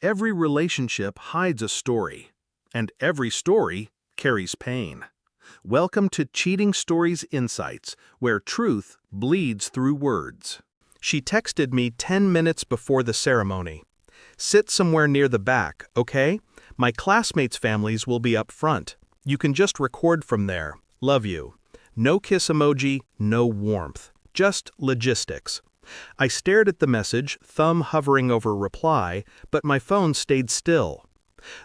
Every relationship hides a story, and every story carries pain. Welcome to Cheating Stories Insights, where truth bleeds through words. She texted me 10 minutes before the ceremony. "Sit somewhere near the back, okay? My classmates' families will be up front. You can just record from there. Love you." No kiss emoji, no warmth. Just logistics. I stared at the message, thumb hovering over reply, but my phone stayed still.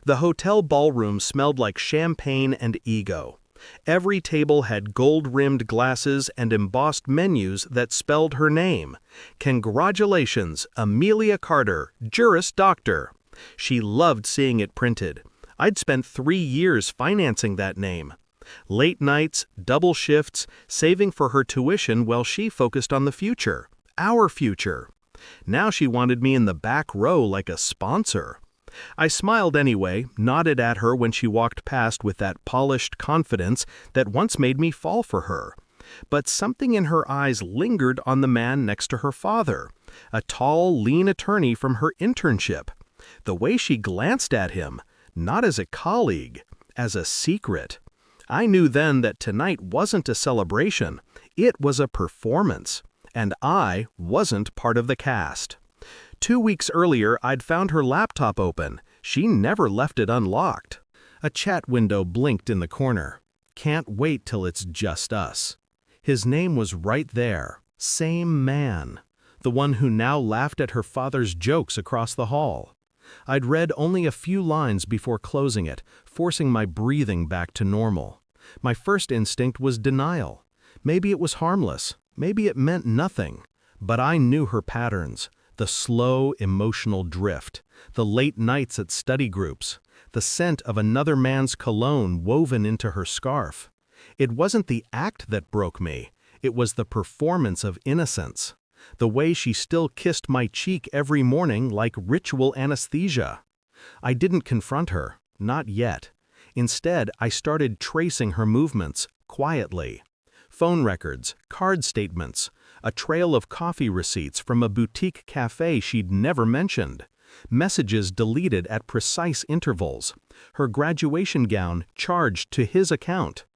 The hotel ballroom smelled like champagne and ego. Every table had gold-rimmed glasses and embossed menus that spelled her name. "Congratulations, Amelia Carter, Juris Doctor." She loved seeing it printed. I'd spent 3 years financing that name. Late nights, double shifts, saving for her tuition while she focused on the future. Our future. Now she wanted me in the back row like a sponsor. I smiled anyway, nodded at her when she walked past with that polished confidence that once made me fall for her. But something in her eyes lingered on the man next to her father, a tall, lean attorney from her internship. The way she glanced at him, not as a colleague, as a secret. I knew then that tonight wasn't a celebration, it was a performance. And I wasn't part of the cast. 2 weeks earlier, I'd found her laptop open. She never left it unlocked. A chat window blinked in the corner. Can't wait till it's just us. His name was right there. Same man. The one who now laughed at her father's jokes across the hall. I'd read only a few lines before closing it, forcing my breathing back to normal. My first instinct was denial. Maybe it was harmless. Maybe it meant nothing, but I knew her patterns, the slow, emotional drift, the late nights at study groups, the scent of another man's cologne woven into her scarf. It wasn't the act that broke me, it was the performance of innocence, the way she still kissed my cheek every morning like ritual anesthesia. I didn't confront her, not yet. Instead, I started tracing her movements, quietly. Phone records, card statements, a trail of coffee receipts from a boutique cafe she'd never mentioned, messages deleted at precise intervals, her graduation gown charged to his account.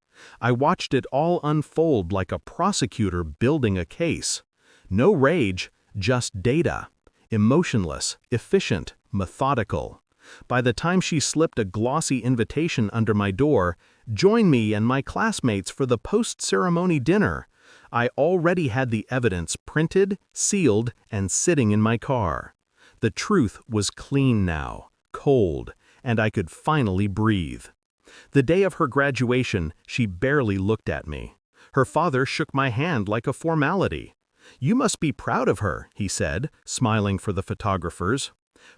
I watched it all unfold like a prosecutor building a case. No rage, just data. Emotionless, efficient, methodical. By the time she slipped a glossy invitation under my door, "Join me and my classmates for the post-ceremony dinner," I already had the evidence printed, sealed, and sitting in my car. The truth was clean now, cold, and I could finally breathe. The day of her graduation, she barely looked at me. Her father shook my hand like a formality. "You must be proud of her," he said, smiling for the photographers.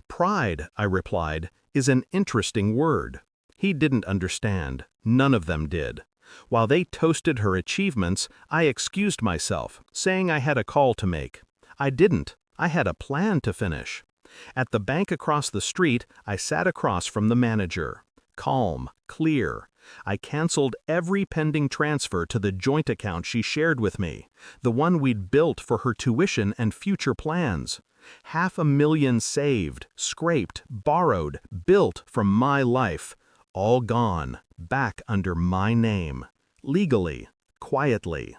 "Pride," I replied, "is an interesting word." He didn't understand. None of them did. While they toasted her achievements, I excused myself, saying I had a call to make. I didn't. I had a plan to finish. At the bank across the street, I sat across from the manager. Calm, clear. I canceled every pending transfer to the joint account she shared with me, the one we'd built for her tuition and future plans. $500,000 saved, scraped, borrowed, built from my life. All gone, back under my name. Legally, quietly.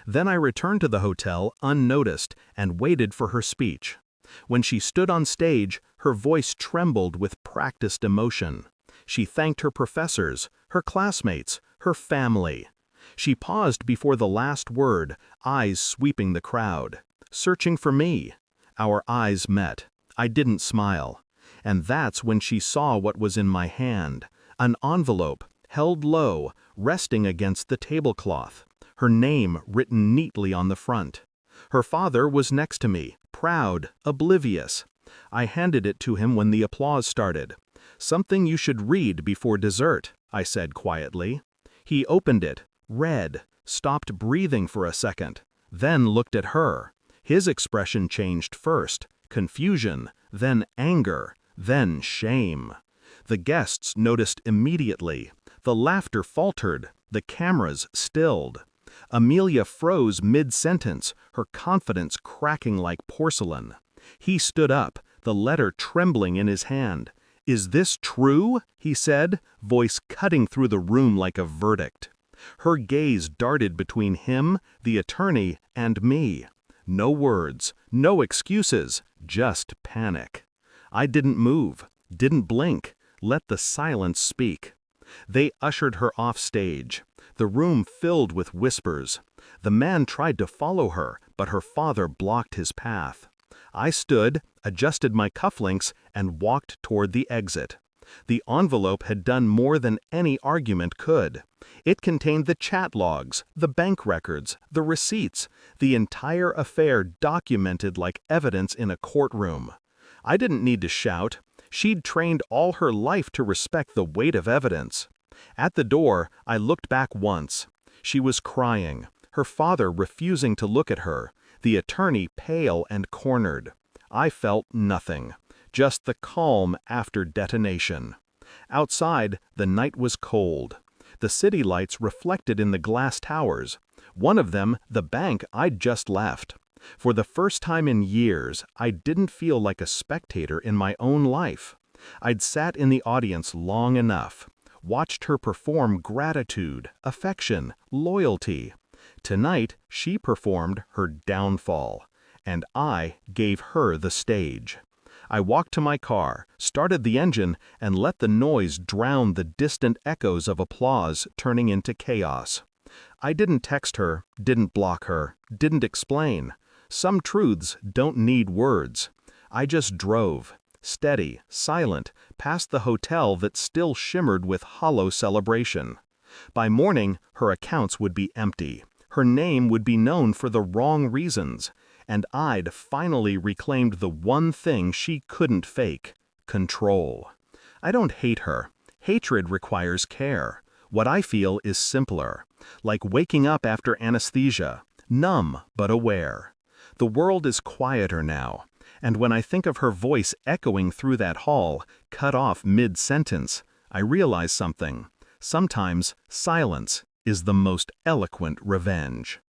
Then I returned to the hotel unnoticed and waited for her speech. When she stood on stage, her voice trembled with practiced emotion. She thanked her professors, her classmates, her family. She paused before the last word, eyes sweeping the crowd. Searching for me. Our eyes met. I didn't smile. And that's when she saw what was in my hand. An envelope, held low, resting against the tablecloth. Her name written neatly on the front. Her father was next to me, proud, oblivious. I handed it to him when the applause started. "Something you should read before dessert," I said quietly. He opened it, read, stopped breathing for a second, then looked at her. His expression changed first, confusion, then anger, then shame. The guests noticed immediately. The laughter faltered, the cameras stilled. Amelia froze mid-sentence, her confidence cracking like porcelain. He stood up, the letter trembling in his hand. "Is this true?" he said, voice cutting through the room like a verdict. Her gaze darted between him, the attorney, and me. No words, no excuses, just panic. I didn't move, didn't blink, let the silence speak. They ushered her off stage. The room filled with whispers. The man tried to follow her, but her father blocked his path. I stood, adjusted my cufflinks, and walked toward the exit. The envelope had done more than any argument could. It contained the chat logs, the bank records, the receipts, the entire affair documented like evidence in a courtroom. I didn't need to shout. She'd trained all her life to respect the weight of evidence. At the door, I looked back once. She was crying, her father refusing to look at her, the attorney pale and cornered. I felt nothing, just the calm after detonation. Outside, the night was cold. The city lights reflected in the glass towers. One of them, the bank I'd just left. For the first time in years, I didn't feel like a spectator in my own life. I'd sat in the audience long enough, watched her perform gratitude, affection, loyalty. Tonight, she performed her downfall, and I gave her the stage. I walked to my car, started the engine, and let the noise drown the distant echoes of applause turning into chaos. I didn't text her, didn't block her, didn't explain. Some truths don't need words. I just drove, steady, silent, past the hotel that still shimmered with hollow celebration. By morning, her accounts would be empty. Her name would be known for the wrong reasons. And I'd finally reclaimed the one thing she couldn't fake: control. I don't hate her. Hatred requires care. What I feel is simpler, like waking up after anesthesia, numb but aware. The world is quieter now, and when I think of her voice echoing through that hall, cut off mid-sentence, I realize something. Sometimes silence is the most eloquent revenge.